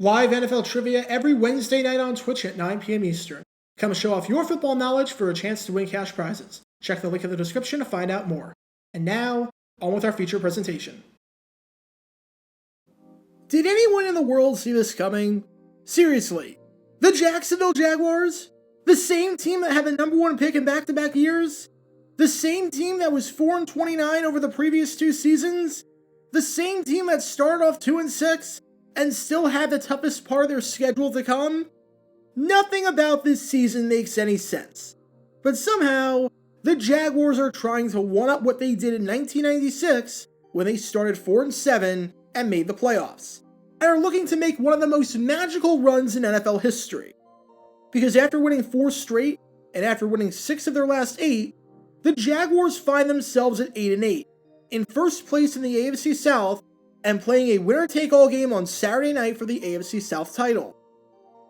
Live NFL trivia every Wednesday night on Twitch at 9 p.m. Eastern. Come show off your football knowledge for a chance to win cash prizes. Check the link in the description to find out more. And now, on with our feature presentation. Did anyone in the world see this coming? Seriously, the Jacksonville Jaguars? The same team that had the number one pick in back-to-back years? The same team that was 4-29 over the previous two seasons? The same team that started off 2-6 and still had the toughest part of their schedule to come? Nothing about this season makes any sense. But somehow, the Jaguars are trying to one-up what they did in 1996 when they started 4-7 and made the playoffs, and are looking to make one of the most magical runs in NFL history. Because after winning 4 straight, and after winning 6 of their last 8, the Jaguars find themselves at 8-8, in first place in the AFC South, and playing a winner-take-all game on Saturday night for the AFC South title.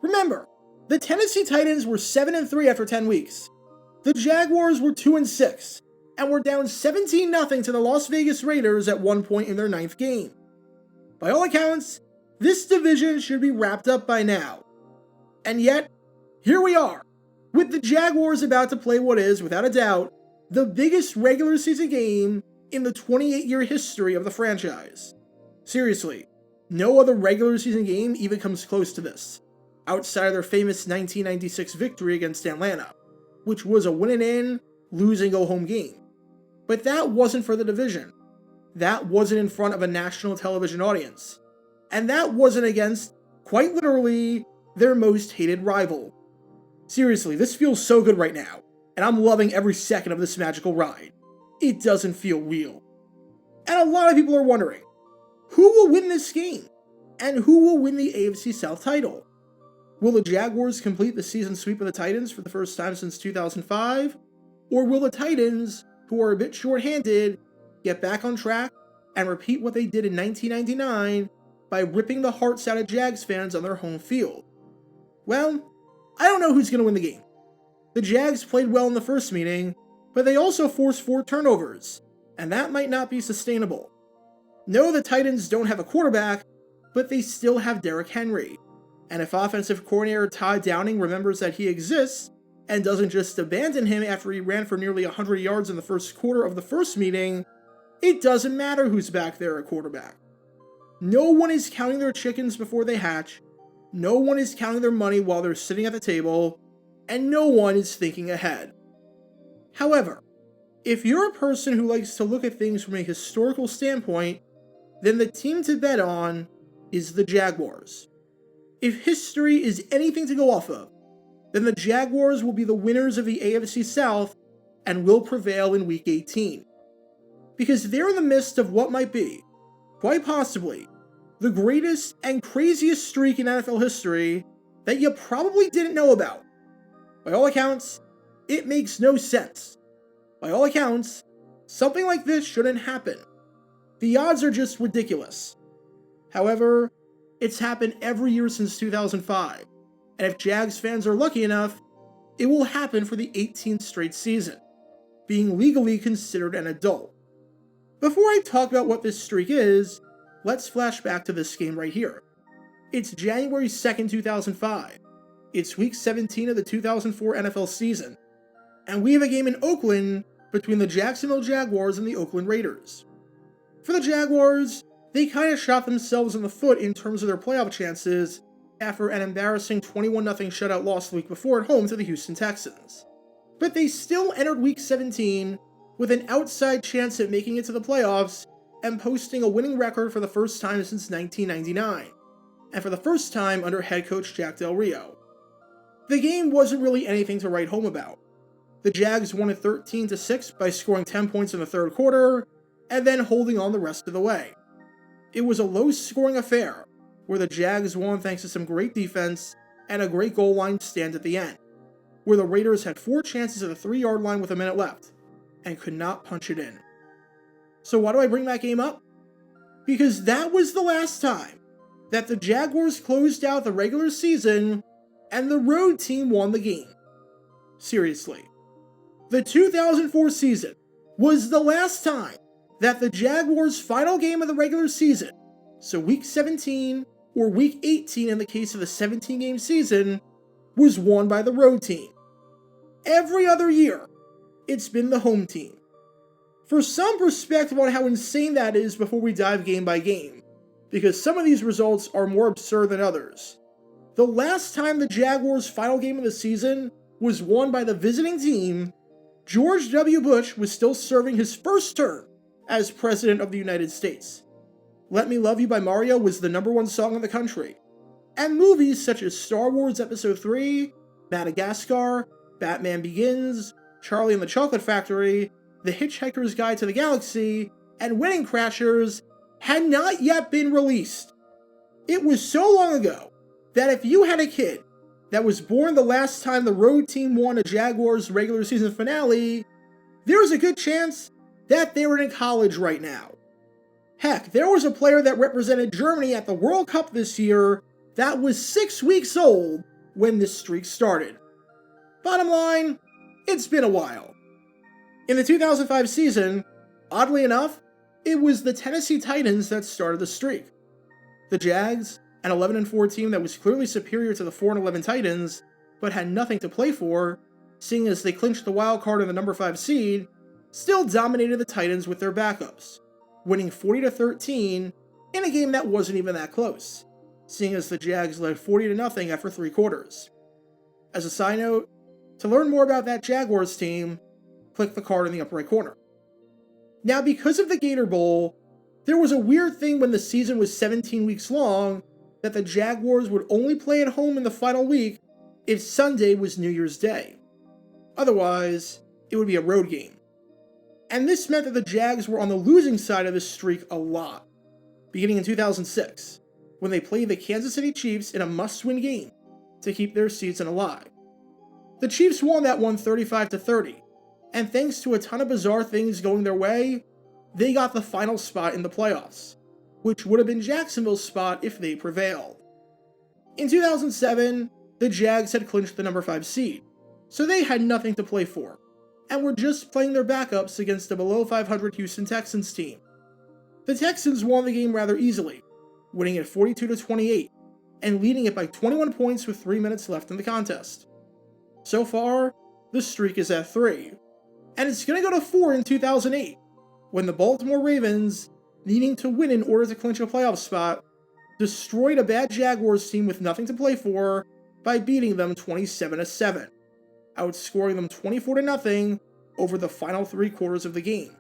Remember, the Tennessee Titans were 7-3 after 10 weeks. The Jaguars were 2-6, and were down 17-0 to the Las Vegas Raiders at one point in their 9th game. By all accounts, this division should be wrapped up by now. And yet, here we are, with the Jaguars about to play what is, without a doubt, the biggest regular season game in the 28-year history of the franchise. Seriously, no other regular season game even comes close to this, outside of their famous 1996 victory against Atlanta, which was a win-and-in, lose-and-go-home game. But that wasn't for the division. That wasn't in front of a national television audience. And that wasn't against, quite literally, their most hated rival. Seriously, this feels so good right now, and I'm loving every second of this magical ride. It doesn't feel real. And a lot of people are wondering, who will win this game? And who will win the AFC South title? Will the Jaguars complete the season sweep of the Titans for the first time since 2005? Or will the Titans, who are a bit short-handed, get back on track and repeat what they did in 1999 by ripping the hearts out of Jags fans on their home field? Well, I don't know who's going to win the game. The Jags played well in the first meeting, but they also forced 4 turnovers, and that might not be sustainable. No, the Titans don't have a quarterback, but they still have Derrick Henry. And if offensive coordinator Todd Downing remembers that he exists, and doesn't just abandon him after he ran for nearly 100 yards in the first quarter of the first meeting, it doesn't matter who's back there at quarterback. No one is counting their chickens before they hatch, no one is counting their money while they're sitting at the table, and no one is thinking ahead. However, if you're a person who likes to look at things from a historical standpoint, then the team to bet on is the Jaguars. If history is anything to go off of, then the Jaguars will be the winners of the AFC South and will prevail in Week 18. Because they're in the midst of what might be, quite possibly, the greatest and craziest streak in NFL history that you probably didn't know about. By all accounts, it makes no sense. By all accounts, something like this shouldn't happen. The odds are just ridiculous. However, it's happened every year since 2005, and if Jags fans are lucky enough, it will happen for the 18th straight season, being legally considered an adult. Before I talk about what this streak is, let's flash back to this game right here. It's January 2nd, 2005. It's Week 17 of the 2004 NFL season, and we have a game in Oakland between the Jacksonville Jaguars and the Oakland Raiders. For the Jaguars, they kind of shot themselves in the foot in terms of their playoff chances after an embarrassing 21-0 shutout loss the week before at home to the Houston Texans. But they still entered Week 17 with an outside chance at making it to the playoffs and posting a winning record for the first time since 1999, and for the first time under head coach Jack Del Rio. The game wasn't really anything to write home about. The Jags won at 13-6 by scoring 10 points in the third quarter, and then holding on the rest of the way. It was a low-scoring affair, where the Jags won thanks to some great defense and a great goal line stand at the end, where the Raiders had 4 chances at the 3-yard line with a minute left, and could not punch it in. So why do I bring that game up? Because that was the last time that the Jaguars closed out the regular season and the road team won the game. Seriously. The 2004 season was the last time that the Jaguars' final game of the regular season, so Week 17, or Week 18 in the case of the 17-game season, was won by the road team. Every other year, it's been the home team. For some perspective on how insane that is before we dive game by game, because some of these results are more absurd than others. The last time the Jaguars' final game of the season was won by the visiting team, George W. Bush was still serving his first term as President of the United States. Let Me Love You by Mario was the #1 song in the country. And movies such as Star Wars Episode 3, Madagascar, Batman Begins, Charlie and the Chocolate Factory, The Hitchhiker's Guide to the Galaxy, and Wedding Crashers had not yet been released. It was so long ago that if you had a kid that was born the last time the road team won a Jaguars regular season finale, there's a good chance that they were in college right now. Heck, there was a player that represented Germany at the World Cup this year that was 6 weeks old when this streak started. Bottom line, it's been a while. In the 2005 season, oddly enough, it was the Tennessee Titans that started the streak. The Jags, an 11-4 team that was clearly superior to the 4-11 Titans, but had nothing to play for, seeing as they clinched the wild card in the number 5 seed, still dominated the Titans with their backups, winning 40-13 in a game that wasn't even that close, seeing as the Jags led 40-0 after 3 quarters. As a side note, to learn more about that Jaguars team, click the card in the upper right corner. Now, because of the Gator Bowl, there was a weird thing when the season was 17 weeks long that the Jaguars would only play at home in the final week if Sunday was New Year's Day. Otherwise, it would be a road game. And this meant that the Jags were on the losing side of this streak a lot, beginning in 2006, when they played the Kansas City Chiefs in a must-win game to keep their season alive. The Chiefs won that one 35-30, and thanks to a ton of bizarre things going their way, they got the final spot in the playoffs, which would have been Jacksonville's spot if they prevailed. In 2007, the Jags had clinched the number 5 seed, so they had nothing to play for, and were just playing their backups against a below 500 Houston Texans team. The Texans won the game rather easily, winning it 42-28, and leading it by 21 points with 3 minutes left in the contest. So far, the streak is at 3, and it's going to go to 4 in 2008, when the Baltimore Ravens, needing to win in order to clinch a playoff spot, destroyed a bad Jaguars team with nothing to play for by beating them 27-7, outscoring them 24-0 over the final 3 quarters of the game.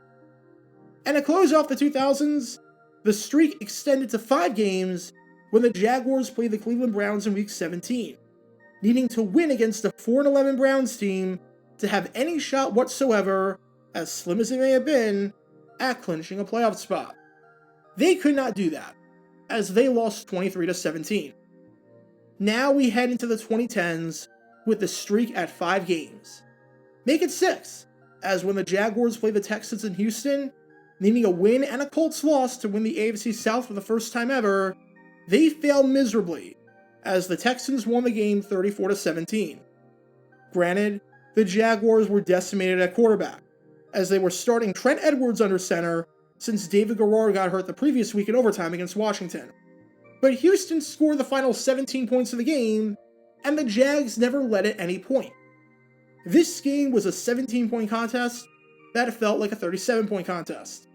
And to close off the 2000s, the streak extended to 5 games when the Jaguars played the Cleveland Browns in Week 17, needing to win against a 4-11 Browns team to have any shot whatsoever, as slim as it may have been, at clinching a playoff spot. They could not do that, as they lost 23-17. Now we head into the 2010s with the streak at 5 games. Make it 6, as when the Jaguars play the Texans in Houston, needing a win and a Colts loss to win the AFC South for the first time ever, they failed miserably, as the Texans won the game 34-17. Granted, the Jaguars were decimated at quarterback, as they were starting Trent Edwards under center since David Garrard got hurt the previous week in overtime against Washington. But Houston scored the final 17 points of the game, and the Jags never led at any point. This game was a 17-point contest that felt like a 37-point contest.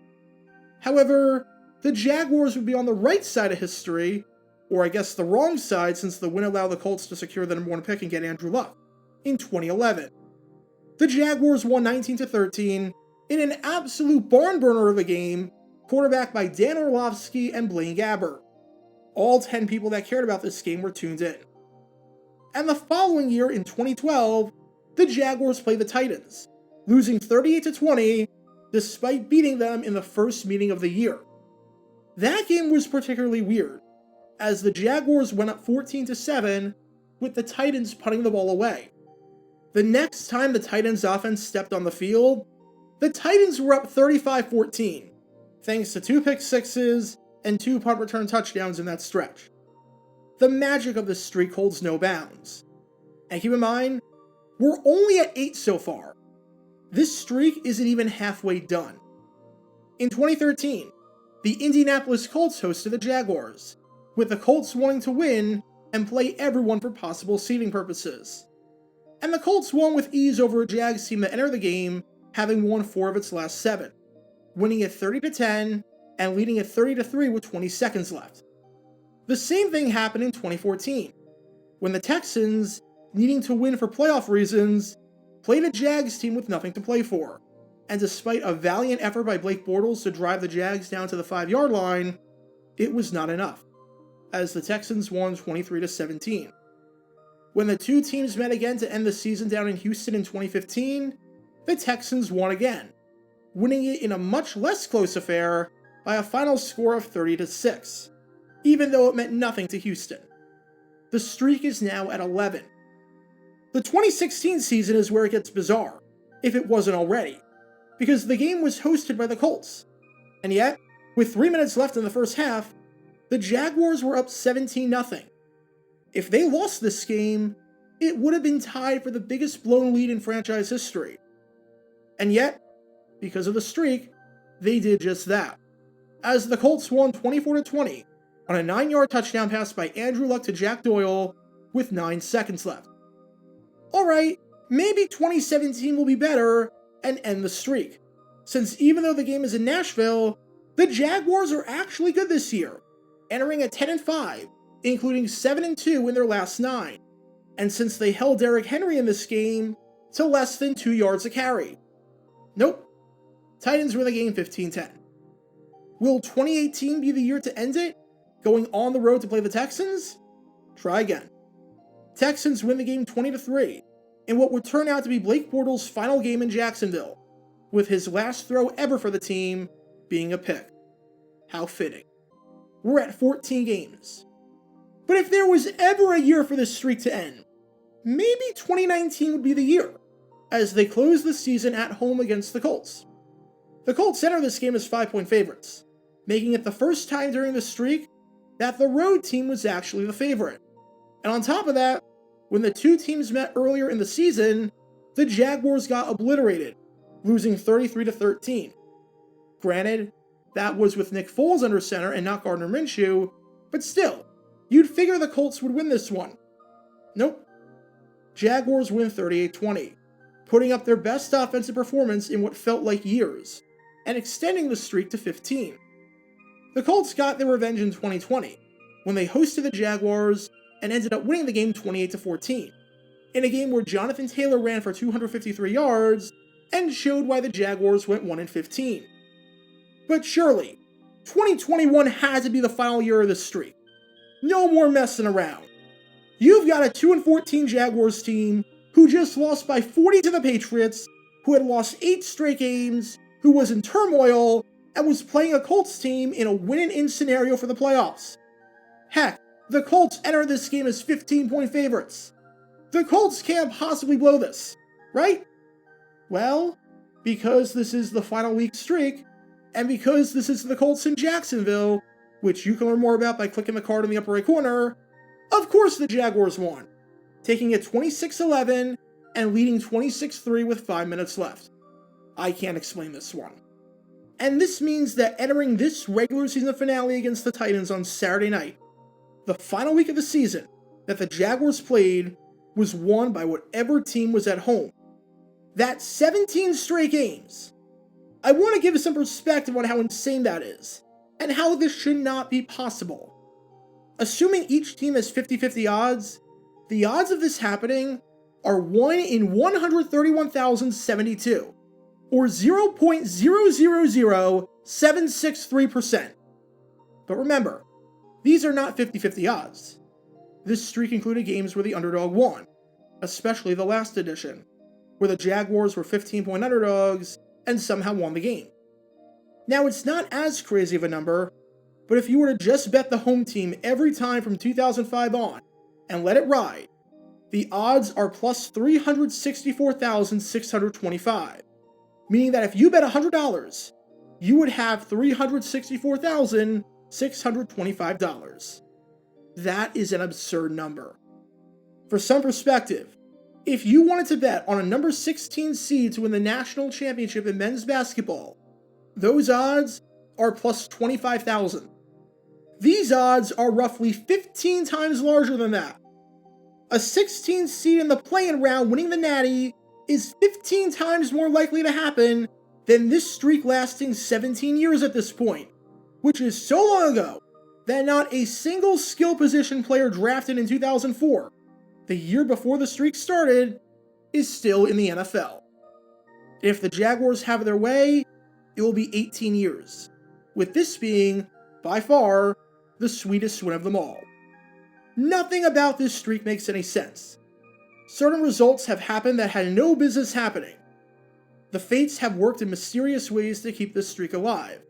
However, the Jaguars would be on the right side of history, or I guess the wrong side since the win allowed the Colts to secure the number 1 pick and get Andrew Luck, in 2011. The Jaguars won 19-13 in an absolute barn burner of a game, quarterbacked by Dan Orlovsky and Blaine Gabbert. All 10 people that cared about this game were tuned in. And the following year, in 2012, the Jaguars played the Titans, losing 38-20, despite beating them in the first meeting of the year. That game was particularly weird, as the Jaguars went up 14-7, with the Titans putting the ball away. The next time the Titans offense stepped on the field, the Titans were up 35-14, thanks to 2 pick sixes and 2 punt return touchdowns in that stretch. The magic of this streak holds no bounds. And keep in mind, we're only at 8 so far. This streak isn't even halfway done. In 2013, the Indianapolis Colts hosted the Jaguars, with the Colts wanting to win and play everyone for possible seeding purposes. And the Colts won with ease over a Jags team that entered the game having won 4 of its last 7, winning it 30-10 and leading it 30-3 with 20 seconds left. The same thing happened in 2014, when the Texans, needing to win for playoff reasons, played a Jags team with nothing to play for, and despite a valiant effort by Blake Bortles to drive the Jags down to the 5-yard line, it was not enough, as the Texans won 23-17. When the two teams met again to end the season down in Houston in 2015, the Texans won again, winning it in a much less close affair by a final score of 30-6, even though it meant nothing to Houston. The streak is now at 11. The 2016 season is where it gets bizarre, if it wasn't already, because the game was hosted by the Colts, and yet, with 3 minutes left in the first half, the Jaguars were up 17-0. If they lost this game, it would have been tied for the biggest blown lead in franchise history. And yet, because of the streak, they did just that, as the Colts won 24-20 on a 9-yard touchdown pass by Andrew Luck to Jack Doyle with 9 seconds left. Alright, maybe 2017 will be better and end the streak, since even though the game is in Nashville, the Jaguars are actually good this year, entering at 10-5, including 7-2 in their last 9, and since they held Derrick Henry in this game to less than 2 yards a carry. Nope. Titans win the game 15-10. Will 2018 be the year to end it, going on the road to play the Texans? Try again. Texans win the game 20-3, in what would turn out to be Blake Bortles' final game in Jacksonville, with his last throw ever for the team being a pick. How fitting. We're at 14 games. But if there was ever a year for this streak to end, maybe 2019 would be the year, as they close the season at home against the Colts. The Colts enter this game as 5-point favorites, making it the first time during the streak that the road team was actually the favorite. And on top of that, when the two teams met earlier in the season, the Jaguars got obliterated, losing 33-13. Granted, that was with Nick Foles under center and not Gardner Minshew, but still, you'd figure the Colts would win this one. Nope. Jaguars win 38-20, putting up their best offensive performance in what felt like years, and extending the streak to 15. The Colts got their revenge in 2020, when they hosted the Jaguars and ended up winning the game 28-14, in a game where Jonathan Taylor ran for 253 yards and showed why the Jaguars went 1-15. But surely, 2021 had to be the final year of this streak. No more messing around. You've got a 2-14 Jaguars team who just lost by 40 to the Patriots, who had lost 8 straight games, who was in turmoil, and was playing a Colts team in a win-and-in scenario for the playoffs. Heck, the Colts entered this game as 15-point favorites. The Colts can't possibly blow this, right? Well, because this is the final week streak, and because this is the Colts in Jacksonville, which you can learn more about by clicking the card in the upper right corner, of course the Jaguars won, taking it 26-11 and leading 26-3 with 5 minutes left. I can't explain this one. And this means that entering this regular season finale against the Titans on Saturday night, the final week of the season that the Jaguars played was won by whatever team was at home. That's 17 straight games. I want to give some perspective on how insane that is, and how this should not be possible. Assuming each team has 50-50 odds, the odds of this happening are 1 in 131,072, or 0.000763%. But remember, these are not 50-50 odds. This streak included games where the underdog won, especially the last edition, where the Jaguars were 15-point underdogs and somehow won the game. Now, it's not as crazy of a number, but if you were to just bet the home team every time from 2005 on, and let it ride, the odds are plus 364,625, meaning that if you bet $100, you would have $364,625. That is an absurd number. For some perspective, if you wanted to bet on a number 16 seed to win the national championship in men's basketball, those odds are plus 25,000. These odds are roughly 15 times larger than that. A 16 seed in the play-in round winning the Natty is 15 times more likely to happen than this streak lasting 17 years at this point, which is so long ago that not a single skill position player drafted in 2004, the year before the streak started, is still in the NFL. If the Jaguars have their way, it will be 18 years, with this being, by far, the sweetest win of them all. Nothing about this streak makes any sense. Certain results have happened that had no business happening. The fates have worked in mysterious ways to keep this streak alive.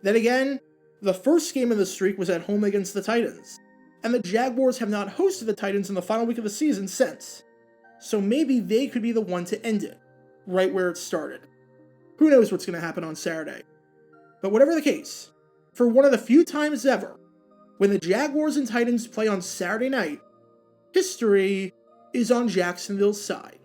Then again, the first game of the streak was at home against the Titans, and the Jaguars have not hosted the Titans in the final week of the season since, so maybe they could be the one to end it, right where it started. Who knows what's going to happen on Saturday? But whatever the case, for one of the few times ever, when the Jaguars and Titans play on Saturday night, history is on Jacksonville's side.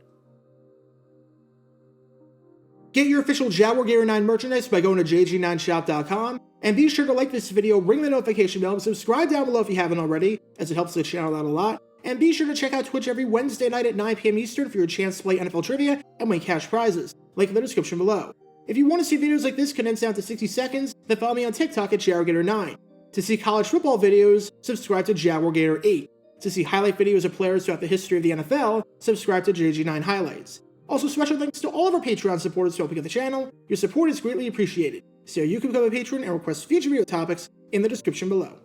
Get your official Jaguar Gator 9 merchandise by going to jg9shop.com, and be sure to like this video, ring the notification bell, and subscribe down below if you haven't already, as it helps the channel out a lot. And be sure to check out Twitch every Wednesday night at 9 p.m. Eastern for your chance to play NFL Trivia and win cash prizes. Link in the description below. If you want to see videos like this condensed down to 60 seconds, then follow me on TikTok at Jaguar Gator 9. To see college football videos, subscribe to Jaguar Gator 8. To see highlight videos of players throughout the history of the NFL, subscribe to JG9 Highlights. Also, special thanks to all of our Patreon supporters for helping out the channel. Your support is greatly appreciated. So you can become a patron and request future video topics in the description below.